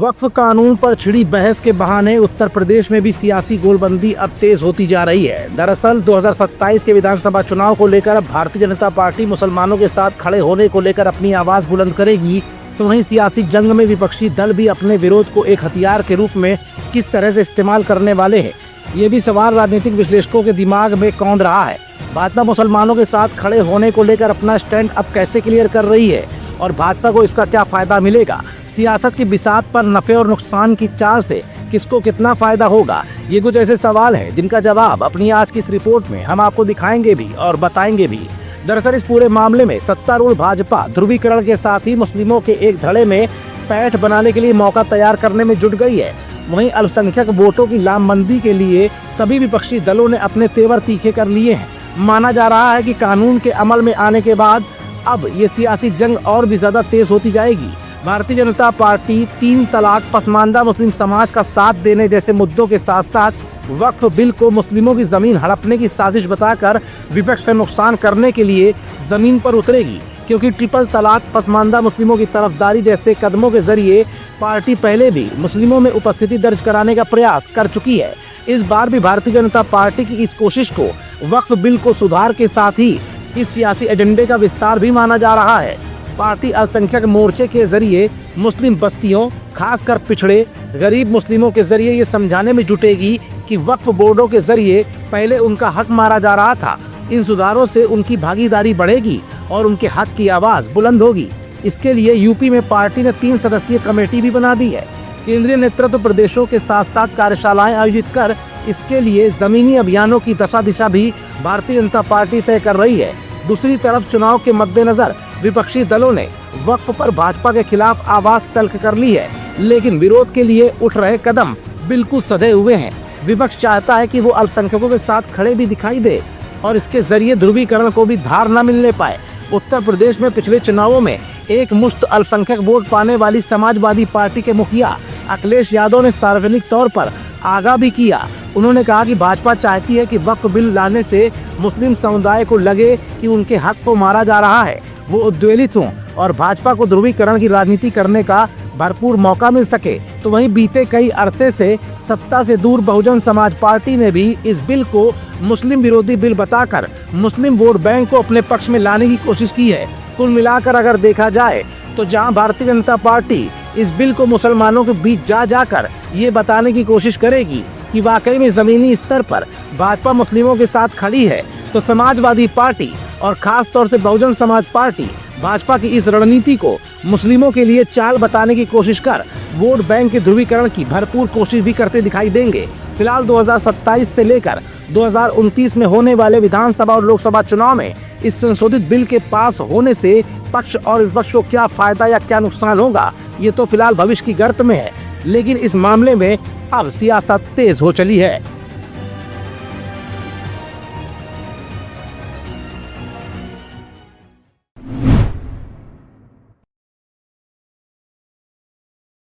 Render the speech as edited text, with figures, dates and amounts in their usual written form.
वक्फ कानून पर छिड़ी बहस के बहाने उत्तर प्रदेश में भी सियासी गोलबंदी अब तेज होती जा रही है। दरअसल 2027 के विधानसभा चुनाव को लेकर अब भारतीय जनता पार्टी मुसलमानों के साथ खड़े होने को लेकर अपनी आवाज बुलंद करेगी, तो वहीं सियासी जंग में विपक्षी दल भी अपने विरोध को एक हथियार के रूप में किस तरह से इस्तेमाल करने वाले हैं, ये भी सवाल राजनीतिक विश्लेषकों के दिमाग में कौंध रहा है। भाजपा मुसलमानों के साथ खड़े होने को लेकर अपना स्टैंड अब कैसे क्लियर कर रही है और भाजपा को इसका क्या फायदा मिलेगा? सियासत की बिसात पर नफे और नुकसान की चाल से किसको कितना फायदा होगा, ये कुछ ऐसे सवाल हैं जिनका जवाब अपनी आज की इस रिपोर्ट में हम आपको दिखाएंगे भी और बताएंगे भी। दरअसल इस पूरे मामले में सत्तारूढ़ भाजपा ध्रुवीकरण के साथ ही मुस्लिमों के एक धड़े में पैठ बनाने के लिए मौका तैयार करने में जुट गई है। वहीं अल्पसंख्यक वोटों की लामबंदी के लिए सभी विपक्षी दलों ने अपने तेवर तीखे कर लिए हैं। माना जा रहा है कि कानून के अमल में आने के बाद अब ये सियासी जंग और भी ज्यादा तेज होती जाएगी। भारतीय जनता पार्टी 3 तलाक, पसमानदा मुस्लिम समाज का साथ देने जैसे मुद्दों के साथ साथ वक्फ बिल को मुस्लिमों की जमीन हड़पने की साजिश बताकर विपक्ष का नुकसान करने के लिए जमीन पर उतरेगी, क्योंकि ट्रिपल तलाक, पसमानदा मुस्लिमों की तरफदारी जैसे कदमों के जरिए पार्टी पहले भी मुस्लिमों में उपस्थिति दर्ज कराने का प्रयास कर चुकी है। इस बार भी भारतीय जनता पार्टी की इस कोशिश को वक्फ बिल को सुधार के साथ ही इस सियासी एजेंडे का विस्तार भी माना जा रहा है। पार्टी अल्पसंख्यक मोर्चे के जरिए मुस्लिम बस्तियों, खासकर पिछड़े गरीब मुस्लिमों के जरिए ये समझाने में जुटेगी कि वक्फ बोर्डों के जरिए पहले उनका हक मारा जा रहा था। इन सुधारों से उनकी भागीदारी बढ़ेगी और उनके हक की आवाज बुलंद होगी। इसके लिए यूपी में पार्टी ने 3 सदस्यीय कमेटी भी बना दी है। केंद्रीय नेतृत्व प्रदेशों के साथ साथ कार्यशालाएं आयोजित कर इसके लिए जमीनी अभियानों की दशा दिशा भी भारतीय जनता पार्टी तय कर रही है। दूसरी तरफ चुनाव के मद्देनजर विपक्षी दलों ने वक्फ पर भाजपा के खिलाफ आवाज तल्ख कर ली है, लेकिन विरोध के लिए उठ रहे कदम बिल्कुल सधे हुए हैं। विपक्ष चाहता है कि वो अल्पसंख्यकों के साथ खड़े भी दिखाई दे और इसके जरिए ध्रुवीकरण को भी धार न मिलने पाए। उत्तर प्रदेश में पिछले चुनावों में एक मुश्त अल्पसंख्यक वोट पाने वाली समाजवादी पार्टी के मुखिया अखिलेश यादव ने सार्वजनिक तौर पर आगाह भी किया। उन्होंने कहा कि भाजपा चाहती है कि वक्फ बिल लाने से मुस्लिम समुदाय को लगे कि उनके हक को मारा जा रहा है, वो उद्वेलित हों और भाजपा को ध्रुवीकरण की राजनीति करने का भरपूर मौका मिल सके। तो वहीं बीते कई अरसे से सत्ता से दूर बहुजन समाज पार्टी ने भी इस बिल को मुस्लिम विरोधी बिल बताकर मुस्लिम वोट बैंक को अपने पक्ष में लाने की कोशिश की है। कुल मिलाकर अगर देखा जाए तो जहां भारतीय जनता पार्टी इस बिल को मुसलमानों के बीच जाकर ये बताने की कोशिश करेगी कि वाकई में जमीनी स्तर पर भाजपा मुस्लिमों के साथ खड़ी है, तो समाजवादी पार्टी और खास तौर से बहुजन समाज पार्टी भाजपा की इस रणनीति को मुस्लिमों के लिए चाल बताने की कोशिश कर वोट बैंक के ध्रुवीकरण की भरपूर कोशिश भी करते दिखाई देंगे। फिलहाल 2027 से लेकर 2029 में होने वाले विधानसभा और लोकसभा चुनाव में इस संशोधित बिल के पास होने से पक्ष और विपक्ष को क्या फायदा या क्या नुकसान होगा, ये तो फिलहाल भविष्य की गर्त में है। लेकिन इस मामले में अब सियासत तेज हो चली है।